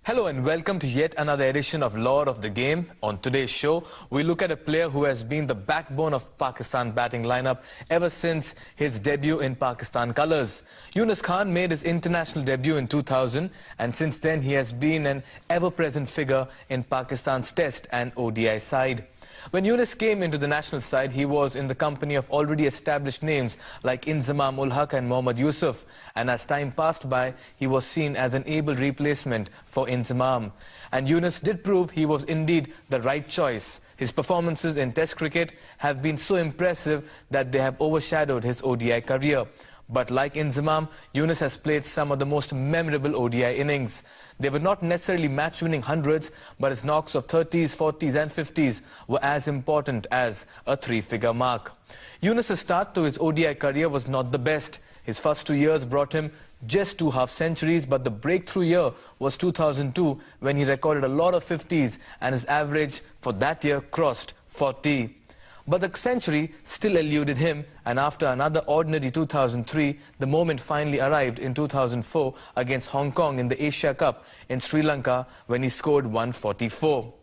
Hello and welcome to yet another edition of Lord of the Game. On today's show, we look at a player who has been the backbone of Pakistan batting lineup ever since his debut in Pakistan colours. Yunus Khan made his international debut in 2000 and since then he has been an ever-present figure in Pakistan's Test and ODI side. When Yunus came into the national side, he was in the company of already established names like Inzamam ul Haq and Mohammad Yusuf. And as time passed by, he was seen as an able replacement for Inzamam. And Yunus did prove he was indeed the right choice. His performances in Test cricket have been so impressive that they have overshadowed his ODI career. But like Inzamam, Yunus has played some of the most memorable ODI innings. They were not necessarily match-winning hundreds, but his knocks of 30s, 40s and 50s were as important as a three-figure mark. Yunus' start to his ODI career was not the best. His first 2 years brought him just 2 half-centuries, but the breakthrough year was 2002 when he recorded a lot of 50s and his average for that year crossed 40. But the century still eluded him, and after another ordinary 2003, the moment finally arrived in 2004 against Hong Kong in the Asia Cup in Sri Lanka when he scored 144.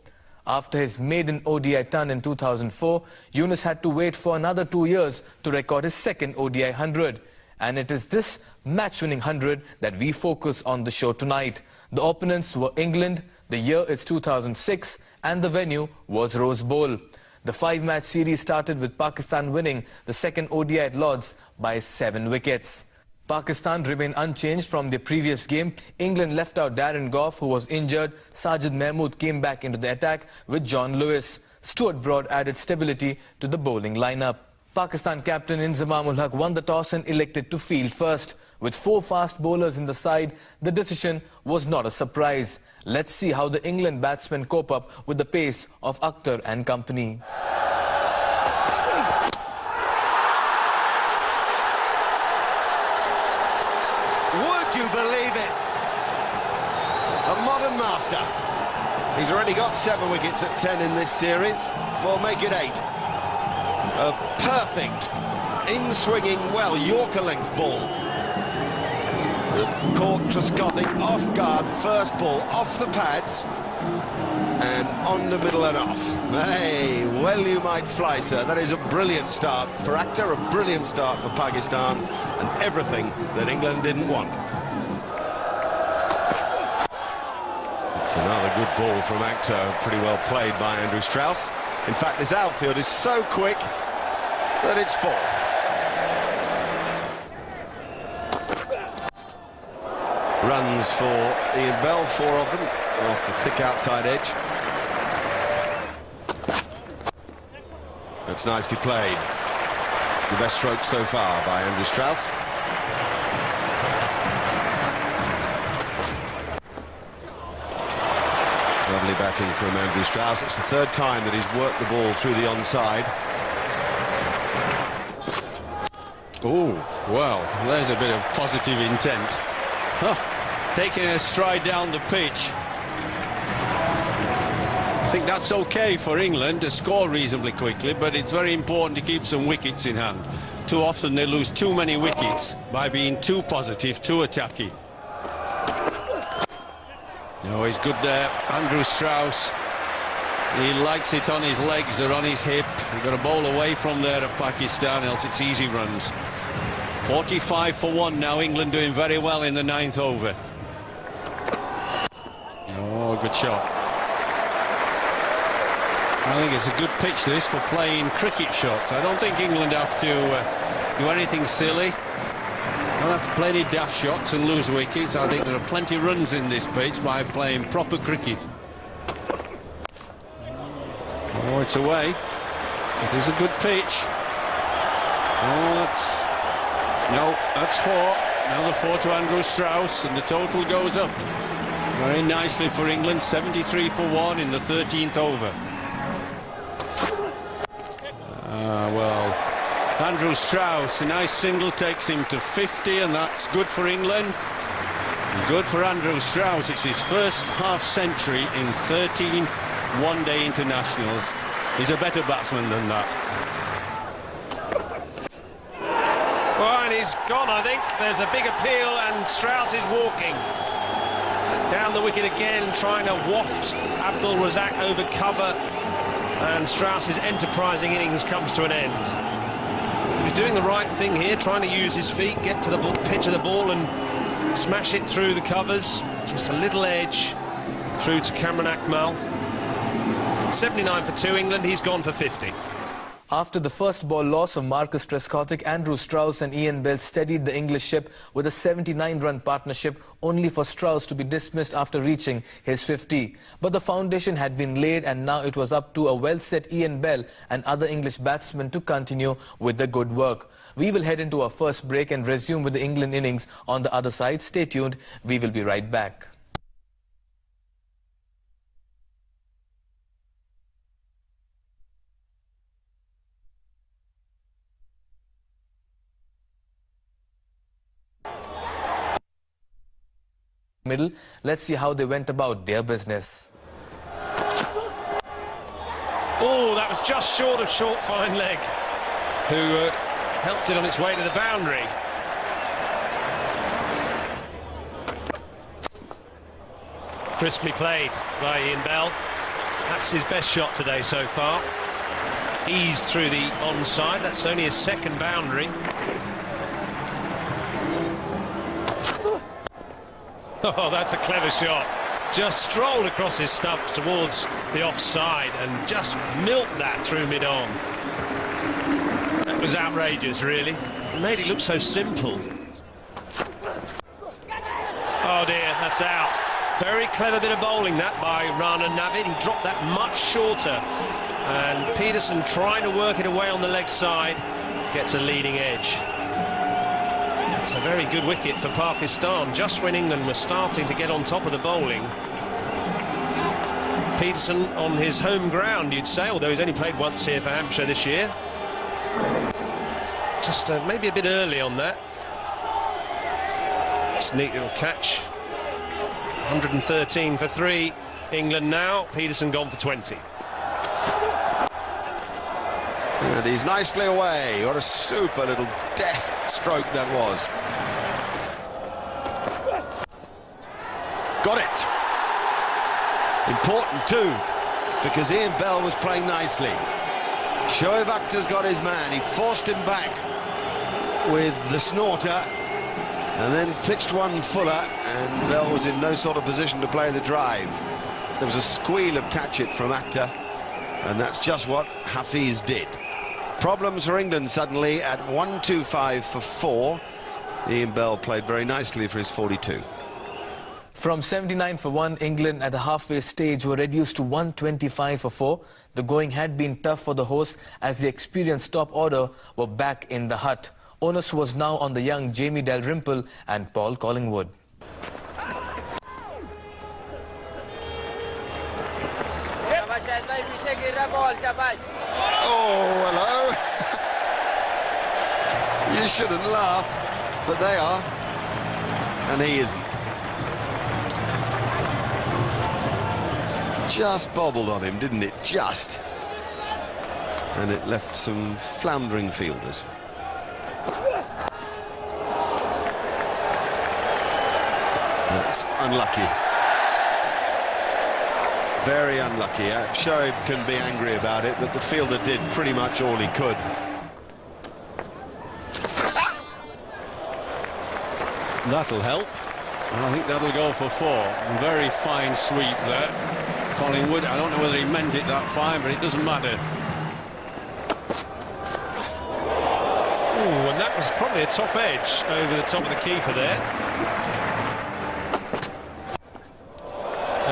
After his maiden ODI ton in 2004, Yunus had to wait for another 2 years to record his second ODI 100. And it is this match-winning 100 that we focus on the show tonight. The opponents were England, the year is 2006, and the venue was Rose Bowl. The 5-match series started with Pakistan winning the second ODI at Lord's by 7 wickets. Pakistan remained unchanged from their previous game. England left out Darren Gough, who was injured. Sajid Mahmood came back into the attack with John Lewis. Stuart Broad added stability to the bowling lineup. Pakistan captain Inzamam ul Haq won the toss and elected to field first. With 4 fast bowlers in the side, the decision was not a surprise. Let's see how the England batsmen cope up with the pace of Akhtar and company. Would you believe it? A modern master. He's already got 7 wickets at 10 in this series. Well, make it 8. A perfect, in-swinging, well, Yorker-length ball. Caught Trescothick off guard, first ball off the pads and on the middle and off. Hey, well you might fly, sir. That is a brilliant start for Akhtar, a brilliant start for Pakistan, and everything that England didn't want. It's another good ball from Akhtar, pretty well played by Andrew Strauss. In fact, this outfield is so quick that it's 4. Runs for Ian Bell, 4 of them, off the thick outside edge. That's nicely played. The best stroke so far by Andrew Strauss. Lovely batting from Andrew Strauss. It's the 3rd time that he's worked the ball through the onside. Oh, well, there's a bit of positive intent. Huh. Taking a stride down the pitch. I think that's okay for England to score reasonably quickly, but it's very important to keep some wickets in hand. Too often they lose too many wickets by being too positive, too attacking. No, he's good there, Andrew Strauss. He likes it on his legs or on his hip. You've got to bowl away from there at Pakistan, else it's easy runs. 45 for 1 now, England doing very well in the 9th over. Oh, good shot. I think it's a good pitch, this, for playing cricket shots. I don't think England have to do anything silly. Don't have to play any daft shots and lose wickets. I think there are plenty of runs in this pitch by playing proper cricket. Oh, it's away. It is a good pitch. Oh, that's... No, that's 4. Another 4 to Andrew Strauss, and the total goes up. Very nicely for England, 73 for 1 in the 13th over. Well, Andrew Strauss, a nice single, takes him to 50, and that's good for England. Good for Andrew Strauss. It's his first half-century in 13 one-day internationals. He's a better batsman than that. Well, and he's gone, I think. There's a big appeal, and Strauss is walking. Down the wicket again, trying to waft Abdul Razak over cover, and Strauss's enterprising innings comes to an end. He's doing the right thing here, trying to use his feet, get to the pitch of the ball and smash it through the covers. Just a little edge through to Cameron Akmal. 79 for 2 England, he's gone for 50. After the first ball loss of Marcus Trescothick, Andrew Strauss and Ian Bell steadied the English ship with a 79-run partnership, only for Strauss to be dismissed after reaching his 50. But the foundation had been laid, and now it was up to a well-set Ian Bell and other English batsmen to continue with the good work. We will head into our first break and resume with the England innings on the other side. Stay tuned, we will be right back. Middle. Let's see how they went about their business. Oh, that was just short of short fine leg, who helped it on its way to the boundary. Crisply played by Ian Bell. That's his best shot today so far. Eased through the onside. That's only his second boundary. Oh, that's a clever shot. Just strolled across his stumps towards the offside and just milked that through mid-on. That was outrageous, really. It made it look so simple. Oh dear, that's out. Very clever bit of bowling that by Rana Navid. He dropped that much shorter. And Peterson, trying to work it away on the leg side, gets a leading edge. It's a very good wicket for Pakistan, just when England was starting to get on top of the bowling. Peterson on his home ground, you'd say, although he's only played once here for Hampshire this year. Just maybe a bit early on that. It's a neat little catch. 113 for 3. England now. Peterson gone for 20. And he's nicely away. What a super little deft stroke that was. Got it. Important too, because Ian Bell was playing nicely. Shoaib Akhtar's got his man. He forced him back with the snorter and then pitched one fuller, and Bell was in no sort of position to play the drive. There was a squeal of catch it from Akhtar, and that's just what Hafiz did. Problems for England suddenly at 125 for 4. Ian Bell played very nicely for his 42. From 79 for 1, England at the halfway stage were reduced to 125 for 4. The going had been tough for the hosts, as the experienced top order were back in the hut. Onus was now on the young Jamie Dalrymple and Paul Collingwood. Oh, hello. You shouldn't laugh, but they are. And he isn't. Just bobbled on him, didn't it? Just. And it left some floundering fielders. That's unlucky. Very unlucky. Shoaib can be angry about it, but the fielder did pretty much all he could. That'll help. And I think that'll go for 4. Very fine sweep there. Collingwood, I don't know whether he meant it that fine, but it doesn't matter. Ooh, and that was probably a top edge over the top of the keeper there.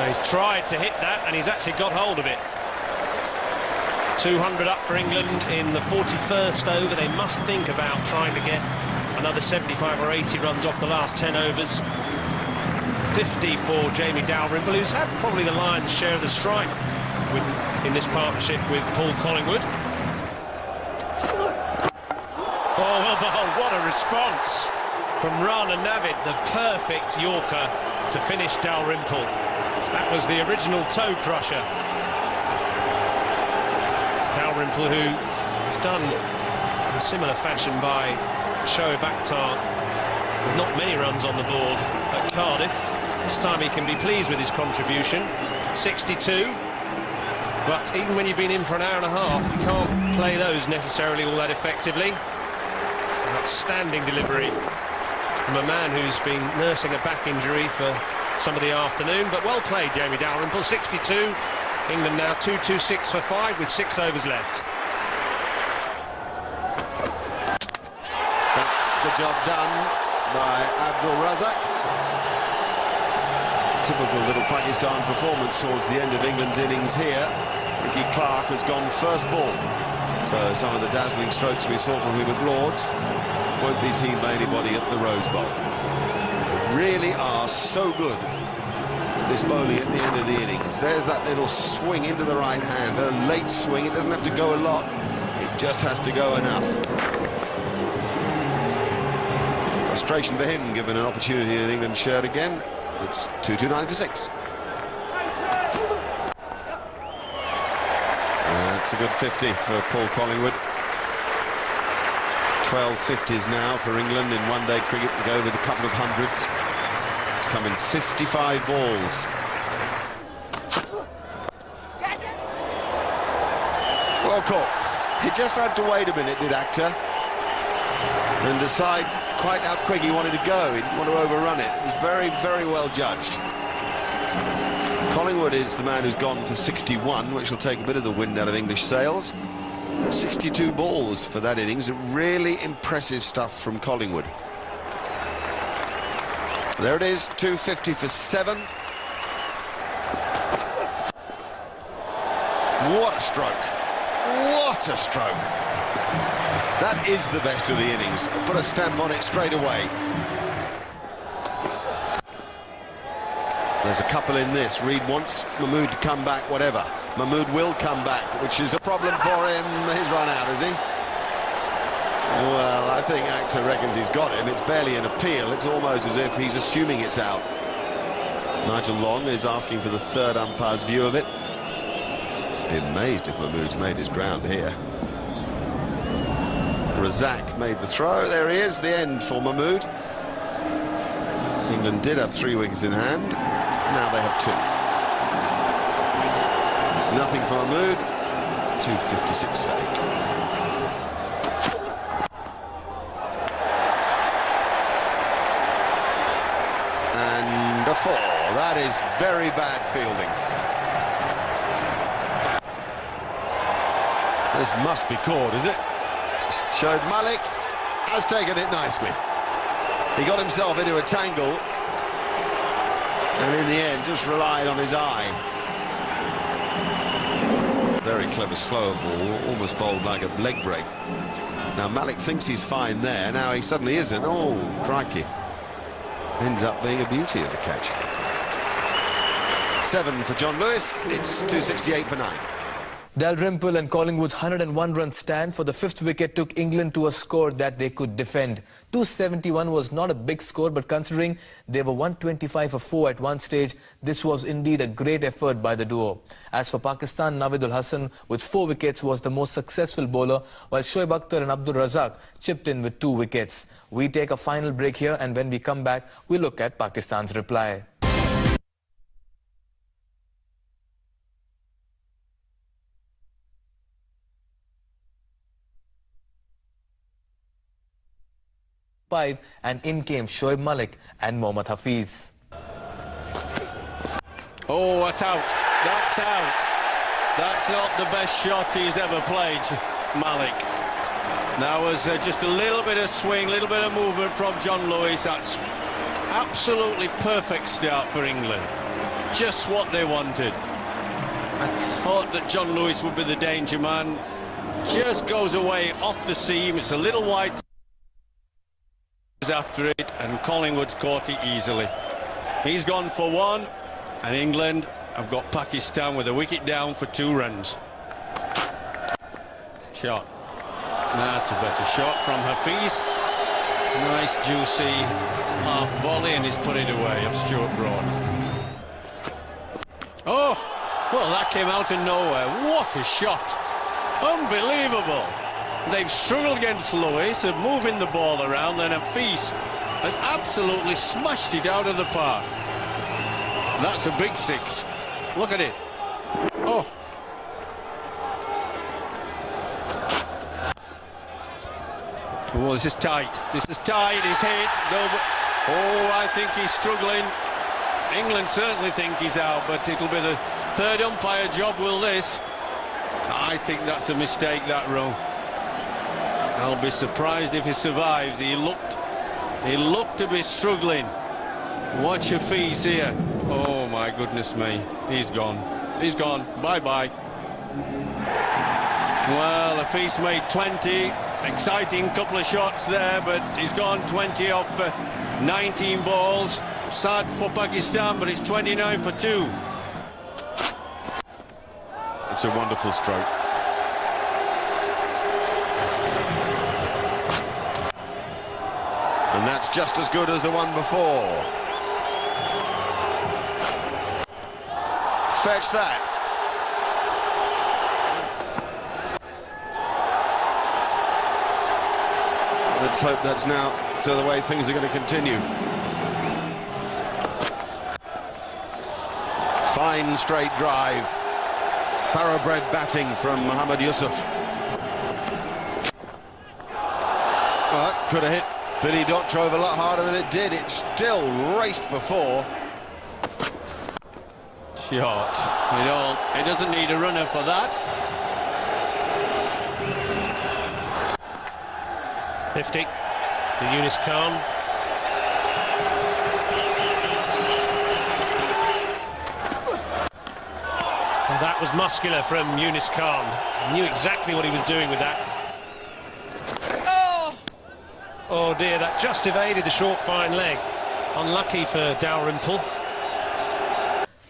He's tried to hit that, and he's actually got hold of it. 200 up for England in the 41st over. They must think about trying to get another 75 or 80 runs off the last 10 overs. 50 for Jamie Dalrymple, who's had probably the lion's share of the strike in this partnership with Paul Collingwood. Oh, well bowled. What a response from Rana Navid, the perfect Yorker to finish Dalrymple. That was the original toe crusher. Dalrymple, who was done in a similar fashion by Shoaib Akhtar, with not many runs on the board at Cardiff. This time he can be pleased with his contribution. 62. But even when you've been in for an hour and a half, you can't play those necessarily all that effectively. Outstanding delivery from a man who's been nursing a back injury for some of the afternoon, but well played, Jamie Dalrymple. 62. England now 2-2-6 for 5 with 6 overs left. That's the job done by Abdul Razak. Typical little Pakistan performance towards the end of England's innings here. Ricky Clark has gone first ball. So some of the dazzling strokes we saw from him at Lord's won't be seen by anybody at the Rose Bowl. They really are so good, this bowling at the end of the innings. There's that little swing into the right hand, a late swing. It doesn't have to go a lot, it just has to go enough. Frustration for him, given an opportunity in England's shirt again. It's 2-2-9 for 6. That's a good 50 for Paul Collingwood. 12 50s now for England in one-day cricket to go with a couple of hundreds. It's come in 55 balls. Well caught. He just had to wait a minute, did Akhtar, and decide quite how quick he wanted to go. He didn't want to overrun it. It was very, very well judged. Collingwood is the man who's gone for 61, which will take a bit of the wind out of English sails. 62 balls for that innings. Really impressive stuff from Collingwood. There it is, 250 for 7. What a stroke. What a stroke. That is the best of the innings. Put a stamp on it straight away. There's a couple in this. Reed wants Mahmood to come back, whatever. Mahmood will come back, which is a problem for him. He's run out, has he? Well, I think Akhtar reckons he's got him. It's barely an appeal. It's almost as if he's assuming it's out. Nigel Long is asking for the third umpire's view of it. Be amazed if Mahmood's made his ground here. Razak made the throw. There he is, the end for Mahmood. England did have 3 wickets in hand. Now they have 2. Nothing for Mahmood. 256 for 8. And a 4. That is very bad fielding. This must be caught, is it? Shoaib Malik has taken it nicely. He got himself into a tangle and in the end just relied on his eye. Very clever slower ball, almost bowled like a leg break. Now Malik thinks he's fine there, now he suddenly isn't. Oh, crikey. Ends up being a beauty of a catch. 7 for John Lewis, it's 268 for 9. Dalrymple and Collingwood's 101-run stand for the 5th wicket took England to a score that they could defend. 271 was not a big score, but considering they were 125 for 4 at one stage, this was indeed a great effort by the duo. As for Pakistan, Naveed-ul Hasan with 4 wickets was the most successful bowler, while Shoaib Akhtar and Abdul Razak chipped in with 2 wickets. We take a final break here, and when we come back, we look at Pakistan's reply. And in came Shoaib Malik and Mohammad Hafiz. Oh, that's out. That's out. That's not the best shot he's ever played, Malik. That was just a little bit of swing, a little bit of movement from John Lewis. That's absolutely perfect start for England. Just what they wanted. I thought that John Lewis would be the danger man. Just goes away off the seam. It's a little wide after it, and Collingwood's caught it easily. He's gone for 1, and England have got Pakistan with a wicket down for 2 runs. Shot. That's a better shot from Hafiz. Nice juicy half volley, and he's put it away of Stuart Broad. Oh, well, that came out of nowhere. What a shot. Unbelievable. They've struggled against Lewis of moving the ball around, then Hafiz has absolutely smashed it out of the park. That's a big 6. Look at it. Oh. Oh, this is tight. This is tight. He's hit. No, oh, I think he's struggling. England certainly think he's out, but it'll be the third umpire job, will this? I think that's a mistake, that rule. I'll be surprised if he survives. He looked to be struggling. Watch your feet here. Oh, my goodness me. He's gone. He's gone. Bye-bye. Well, the feast made 20. Exciting couple of shots there, but he's gone 20 off 19 balls. Sad for Pakistan, but it's 29 for 2. It's a wonderful stroke. And that's just as good as the one before. Fetch that. Let's hope that's now to the way things are going to continue. Fine straight drive. Thoroughbred batting from Mohammad Yusuf. Well, could have hit Billy Dottrove a lot harder than it did. It still raced for 4. Shot. It doesn't need a runner for that. 50 to Younis Khan. And that was muscular from Younis Khan. He knew exactly what he was doing with that. Oh dear, that just evaded the short fine leg. Unlucky for Dalrymple.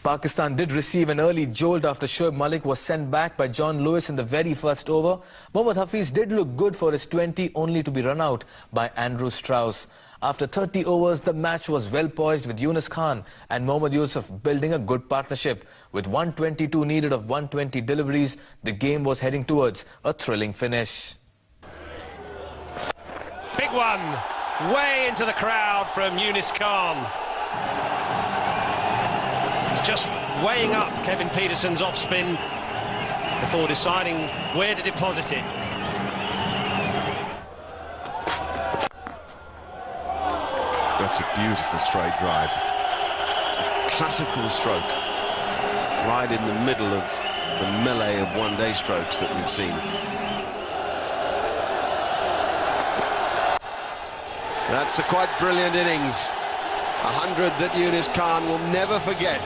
Pakistan did receive an early jolt after Shoaib Malik was sent back by John Lewis in the very first over. Mohammad Hafiz did look good for his 20, only to be run out by Andrew Strauss. After 30 overs, the match was well poised with Younis Khan and Mohammad Yusuf building a good partnership. With 122 needed of 120 deliveries, the game was heading towards a thrilling finish. Big one, way into the crowd from Younis Khan. He's just weighing up Kevin Peterson's off-spin before deciding where to deposit it. That's a beautiful straight drive. A classical stroke. Right in the middle of the melee of one-day strokes that we've seen. That's a quite brilliant innings. 100 that Younis Khan will never forget.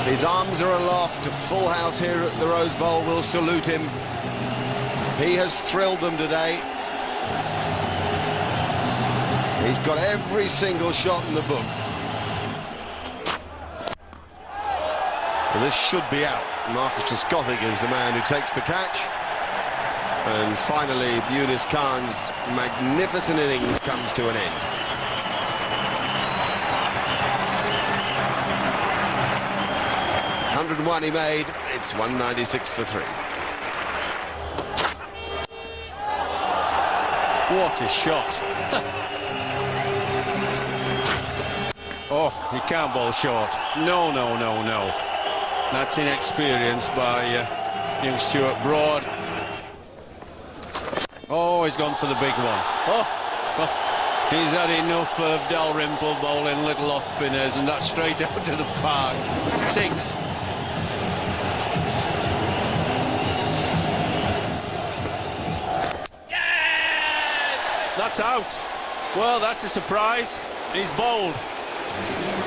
His arms are aloft. A full house here at the Rose Bowl will salute him. He has thrilled them today. He's got every single shot in the book. Well, this should be out. Marcus Trescothick is the man who takes the catch. And finally, Younis Khan's magnificent innings comes to an end. .101 he made. It's 196 for 3. What a shot. Oh, he can't bowl short. No, no, no, no. That's inexperience by young Stuart Broad. Oh, he's gone for the big one. Oh, he's had enough of Dalrymple bowling little off spinners, and that's straight out to the park. 6. Yes! That's out. Well, that's a surprise. He's bowled.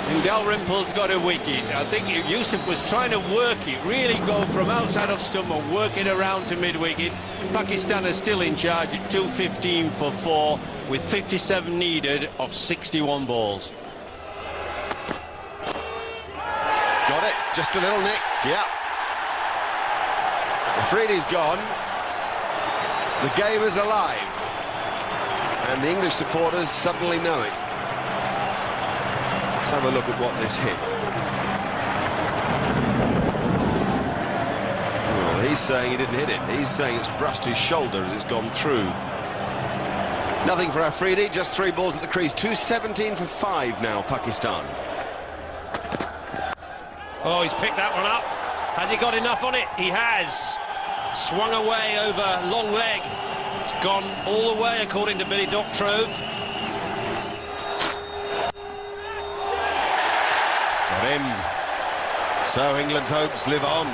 And Dalrymple's got a wicket. I think Yusuf was trying to work it, really go from outside of stump and work it around to mid-wicket. Pakistan is still in charge at 215 for 4, with 57 needed of 61 balls. Got it, just a little nick, yeah. Afridi's gone. The game is alive. And the English supporters suddenly know it. Let's have a look at what this hit. Well, he's saying he didn't hit it. He's saying it's brushed his shoulder as it's gone through. Nothing for Afridi, just 3 balls at the crease. 217 for 5 now, Pakistan. Oh, he's picked that one up. Has he got enough on it? He has. Swung away over long leg. It's gone all the way, according to Billy Doctrove. Got him. So England's hopes live on.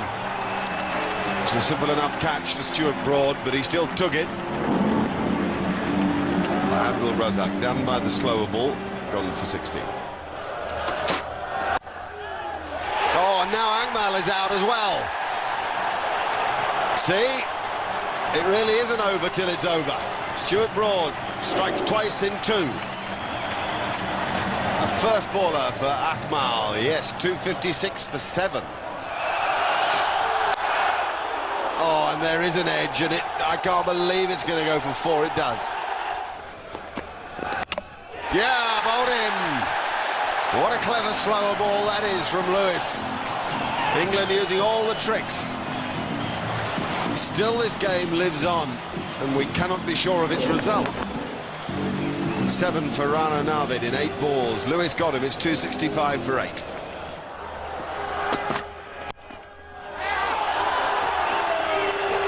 It's a simple enough catch for Stuart Broad, but he still took it. Abdul Razak, down by the slower ball, gone for 60. Oh, and now Akmal is out as well. See? It really isn't over till it's over. Stuart Broad strikes twice in two. A first baller for Akmal, yes, 256 for 7. Oh, and there is an edge, and I can't believe it's going to go for 4. It does. Yeah, bowled him. What a clever slower ball that is from Lewis. England using all the tricks. Still, this game lives on, and we cannot be sure of its result. 7 for Rana Navid in 8 balls. Lewis got him. It's 265 for 8.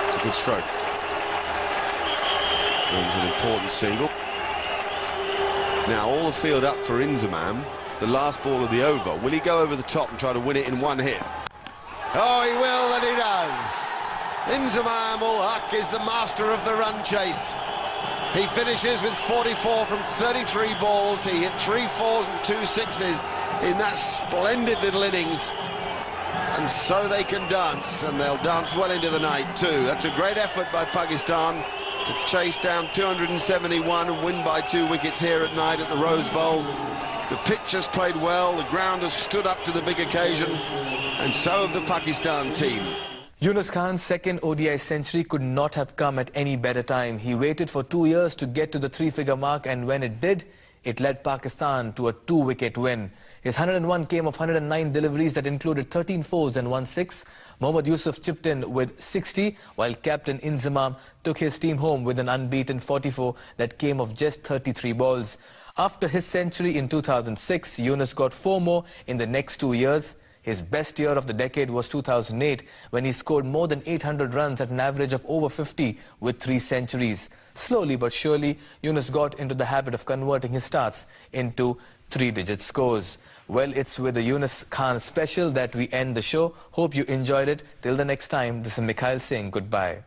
It's a good stroke. It was an important single. Now, all the field up for Inzamam, the last ball of the over. Will he go over the top and try to win it in one hit? Oh, he will, and he does. Inzamam ul Haq is the master of the run chase. He finishes with 44 from 33 balls. He hit 3 4s and 2 6s in that splendid little innings. And so they can dance, and they'll dance well into the night too. That's a great effort by Pakistan to chase down 271 and win by 2 wickets here at night at the Rose Bowl. The pitch has played well, the ground has stood up to the big occasion, and so have the Pakistan team. Yunus Khan's second ODI century could not have come at any better time. He waited for 2 years to get to the 3-figure mark, and when it did, it led Pakistan to a 2-wicket win. His 101 came of 109 deliveries that included 13 4s and 1 6. Mohammad Yusuf chipped in with 60, while captain Inzamam took his team home with an unbeaten 44 that came of just 33 balls. After his century in 2006, Yunus got 4 more in the next 2 years. His best year of the decade was 2008, when he scored more than 800 runs at an average of over 50 with 3 centuries. Slowly but surely, Yunus got into the habit of converting his starts into 3-digit scores. Well, it's with the Yunus Khan special that we end the show. Hope you enjoyed it. Till the next time, this is Mikhail saying goodbye.